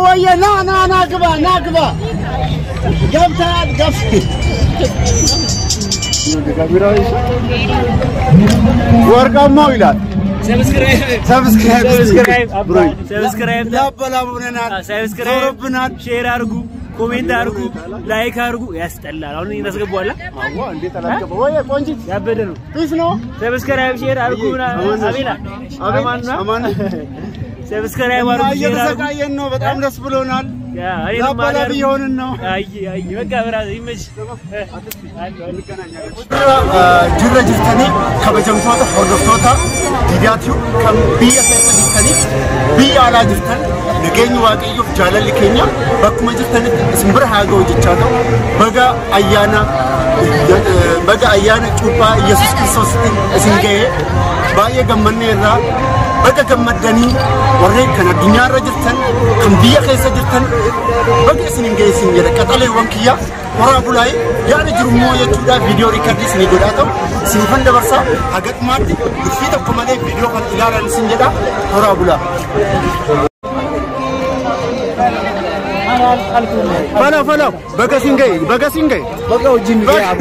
ويا نا قبا قبتها ورقة مويلات سبسكرايب شير أرجو كومنت أرجو لايك أرجو يستلا لوني ناس قبوا لا ما عندي ثلاث قبوا ويا كونجي يا بدرو بيسنو سبسكرايب شير أرجو أبينا أمان سبسكرايب أرجو شير أرجو إنه بتأمل سبلونال يا بلا بيوننا أي بكرة إيمج جرّ جرتني خبجم توتا حرف توتا دياتيو كم بيا كيسة جرتني بيا على جرتن نجيني واقعي يوف جالة لكينيا بكم جرتني اسم برها جوجي تشادو بقى أيانا تشوفا يسوع كريستوس اسم جاي بايا جمّني را بقى جمّدني ورّي كنا الدنيا رجلتن كم بيا كيسة جرتن بقى اسم جاي اسم جاي كتالي وانكيا ورا بولاي يعني جرمو يتودا فيديو ريكاردي سني غداتو سيفن دبرسا حاجات مارتي فيديو كومالي فيديو كان إلى سنجدا ورا بولا فلا بقى سنجي بقى وجين بقى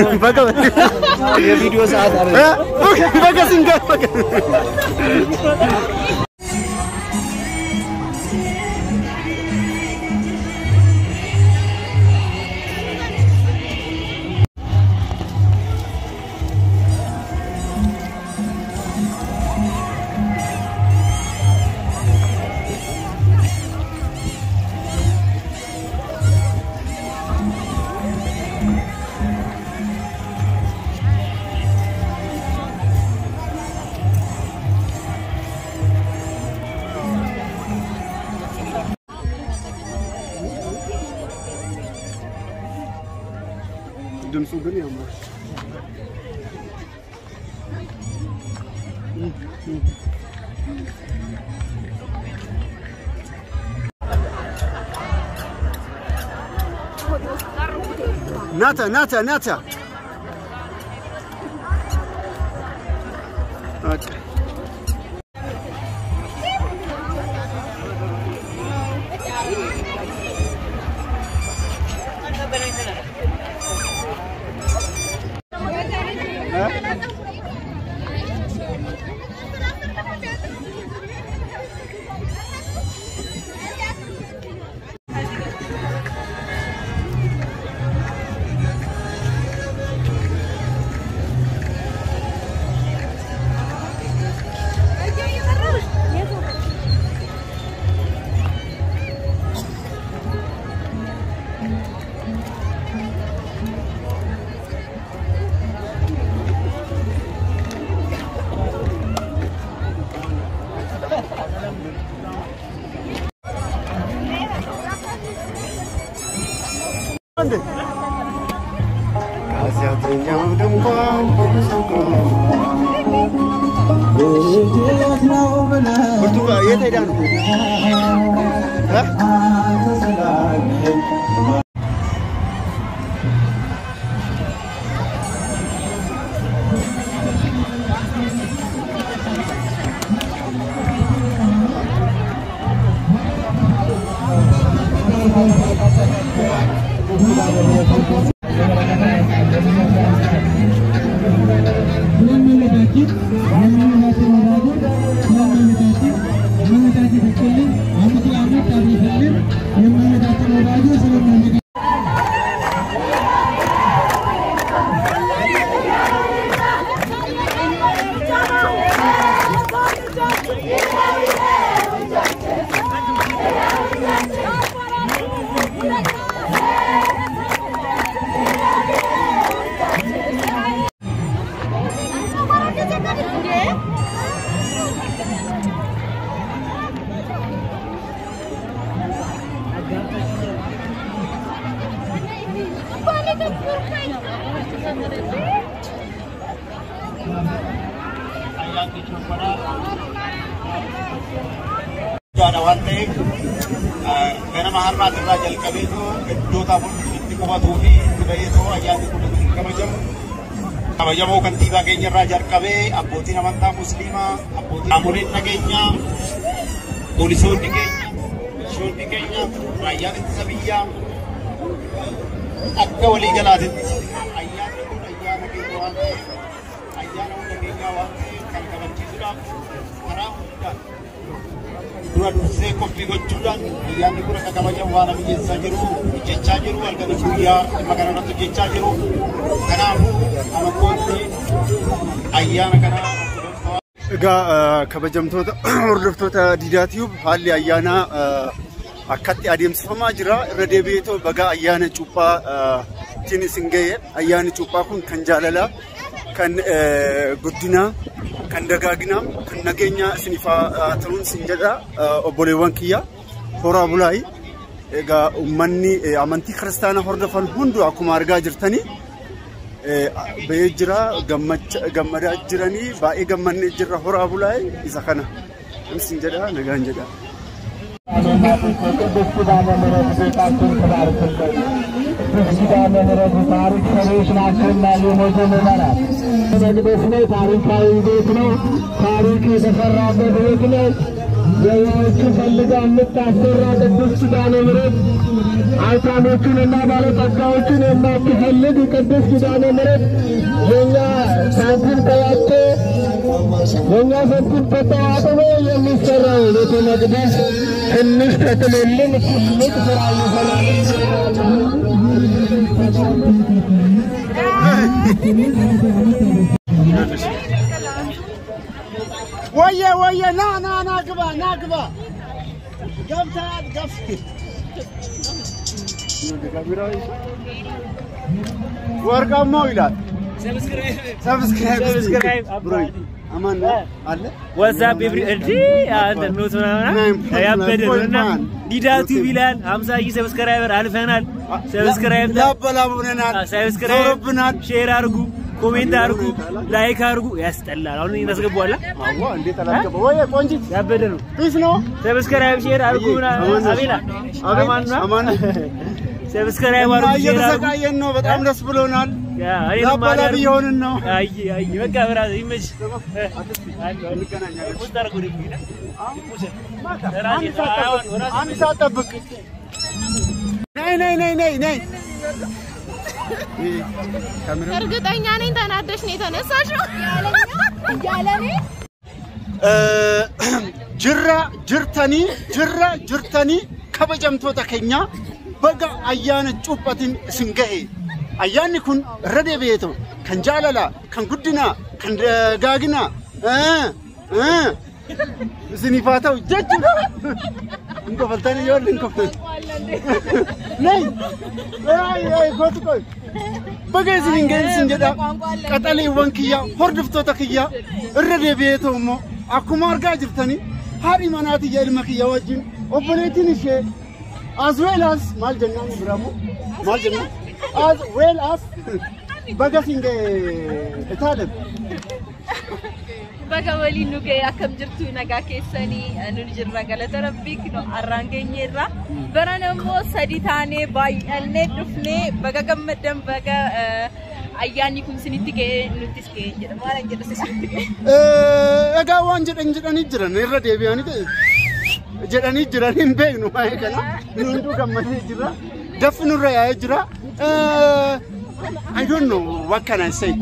فيديو ساعات بقى سنجي دمسو الدنيا ناتا Ada wanti, karena mahal mati rajal kami itu dua tahun di Kubaturi, juga itu ayat itu kami jam mau kan tiba kayaknya rajal kami, abutin amanta muslima, abutin amurit kayaknya, بوليسون دقيقة شون دقيقة رأيان السبية أكولي جلادت أيام يكون أيام كيوان أيام دقيقة وانسي كان كمان جزرام حرام جدا duraan dursee koffii gochuudhaan ayyaanni kun akka kabajan waan mijeessaa jiru hojjechaa jiru halkanii guyyaa dhimma kana irratti hojjechaa jiru kanaafuu amantoonni ayyaana kana egaa kabajamtoota hordoftoota diidaatiif haalli ayyaana akkatti adeemsifamaa jira irra deebi'ee baga ayyaana cuuphaa ittiin isin ga'e ayyaanni cuuphaa kun kan jaalalaa kan guddinaa kan dagaagina kan nageenya isiniif ta'uun sin jedha obboleewwan kiyya horaa bulaay egaa ummanni amantii kiristaanaa hordofan hundu akkuma argaa jirtanii ba'ee jira gammadaa jiranii baay'ee gammannee jirra horaa bulaay isa kana sin jedha nagaan jedha የዋቹ ፈልጋ የምታሰራ ቅዱስ ኪዳነ ምሕረት አይታሞቹንና ባለጸጋዎቹን የማትፈልግ ቅዱስ ኪዳነ ምሕረት የኛ ሳንቲም ተዋጥቶ የኛ ሳንቲም ተዋጥቶ የሚሰራው ቤተ መቅደስ ትንሽ ተጥሎልን ትልቅ ስራ ويا نا قبا قبتها قفت ورقة مويلات سبسكرايب بروي امان الله واتساب ابري انت نوت يا بدرنا ديداتو بيلان 50 سبسكرايبر الفنال سبسكرايب لا بلا بننال سبسكرايب شير ارغو كومنت ارغو لايك ارغو يستلال አሁን እናስገባዋላ አዎ እንዴት አላስገባው ወይ ቆንጂት ያበደ ነው ፒስ ነው ሰብስክራይብ ሼር አርጉና አቤላ አማን ሰብስክራይብ አርጉ እየተሰቃየን ነው በጣም ደስ ብሎናል ያ አይና ማዳር ይሆንን ነው አይ በቃ ብራዘ ይመች እንገናኛለን ቁጣር ጉድ ይላል አንድ ሰዓት ጠብቅ ነይ እርግጠኛ ነኝ ተናደሽ ነው የተነሳሽው ያለኔ ጅርተኒ ከበጀምቶታ ከኛ በጋ አያነ ጩጳትን ስንገሄ አያኒ ኩን ረደ ቤቶ ከንጃላላ ከንጉድና ከንደጋግና ዝኒፋታው ጀጅ እንኮ ፈልታኒ ይወል እንኮ ነይ አይ ኮትኮይ በገዝን እንገንስ እንጀዳ ቀጠሌ ወንክያ ሆርድፍቶታ ክያ እረደ ቤቶሞ አኩማ አርጋ ጅርተኒ ሃሪ ማናት የልመክያ ወጅን ኦፖሌቲን እሺ as well as maljanna bramo maljanna as well as bagasinge etadem bagawali nuge akam jirtu naga kesani anu jirra galata rabbik no arrangenyerra baranamo saditane bayalne dufne bagagammadam baga ayani kun sinitige nutiske jedha malan jedha sinitige aga wan jedani jiran irra debiyani jedani jiran in beeknu wae kana nundu gammade jira dafnu raya jira I don't know what can I say.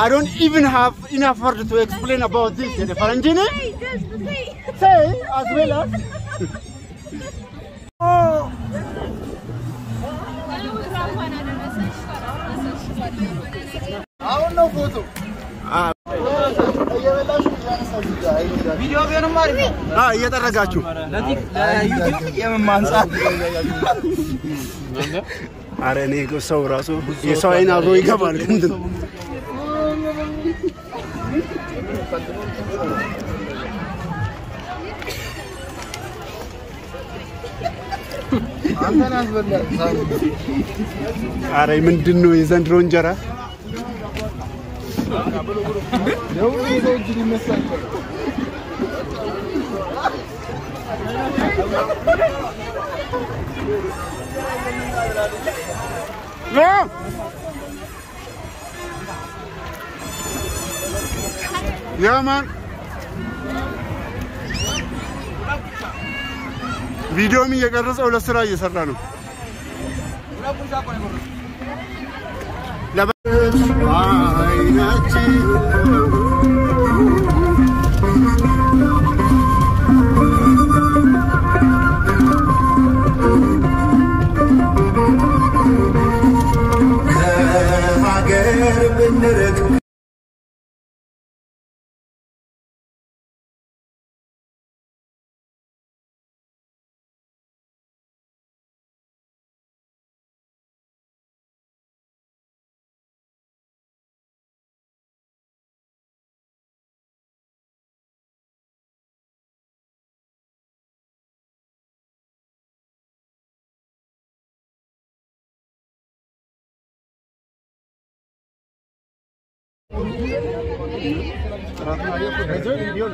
I don't even have enough words to explain about this. The Faranjini say as well as I don't know photo. ቪዲዮ ገንም ማሪ እየተረጋችሁ ለዩቲዩብ የማንጻት አረ እኔ ሰው ራሱ የሰው አይን አብሮ ይገባል እንትን አንተናስ በላ አረ ምንድነው የዘንድሮ እንጀራ ነው ይዘጅ ሊመሳል Yeah, man. ቪዲዮም እየቀረጸው ለስራ እየሰራ ነው አይናችን ከሀገር ብንርቅ Terus video